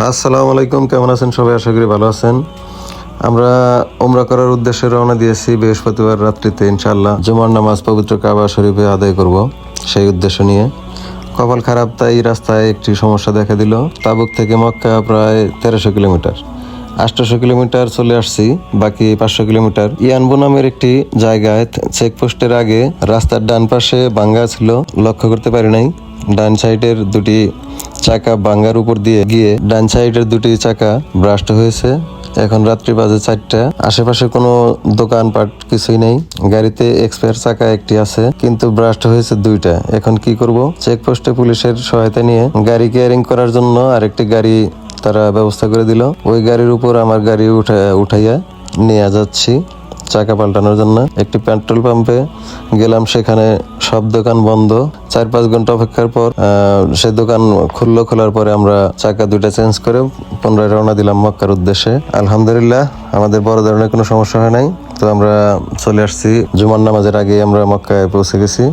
আসসালামু আলাইকুম, কেমন আছেন সবাই? আশা করি ভালো আছেন। আমরা উমরা করার উদ্দেশ্যে রওনা দিয়েছি বৃহস্পতিবার রাত্রিতে ইনশাআল্লাহ জুমার নামাজ পবিত্র কাবা শরীফে আদায় করব সেই উদ্দেশ্য নিয়ে। কপাল খারাপ তাই রাস্তায় একটি সমস্যা দেখা দিল। তাবুক থেকে মক্কা প্রায় 1300 কিলোমিটার, 800 কিলোমিটার চলে আসছি, বাকি 500 কিলোমিটার। ইয়ানবু নামের একটি জায়গায় চেকপোস্টের আগে রাস্তার ডান পাশে ভাঙ্গা ছিল, লক্ষ্য করতে পারি নাই। ডান সাইডের দুটি চাকা ভাঙ্গার উপর দিয়ে গিয়ে ডান সাইডের দুটি চাকা ব্রাস্ট হয়েছে। এখন রাত্রি বাজে 4টা, আশেপাশে কোনো দোকানপাট কিছুই নেই। গাড়িতে এক্সপায়ার চাকা একটি আছে, কিন্তু ব্রাস্ট হয়েছে দুইটা। এখন কি করব? চেকপোস্টে পুলিশের সহায়তা নিয়ে গাড়ি কেয়ারিং করার জন্য আরেকটি গাড়ি তারা ব্যবস্থা করে দিল। ওই গাড়ির উপর আমার গাড়ি উঠাইয়া নিয়ে যাচ্ছি চাকা পাল্টানোর জন্য। একটি পেট্রোল পাম্পে গেলাম, সেখানে সব দোকান বন্ধ। 4-5 ঘন্টা অপেক্ষার পর সে দোকান খোলার পরে আমরা চাকা দুইটা চেঞ্জ করে পুনরায় রওনা দিলাম মক্কার উদ্দেশ্যে। আলহামদুলিল্লাহ আমাদের বড় ধরনের কোনো সমস্যা হয় নাই। তো আমরা চলে আসছি, জুমার নামাজের আগে আমরা মক্কায় পৌঁছে গেছি।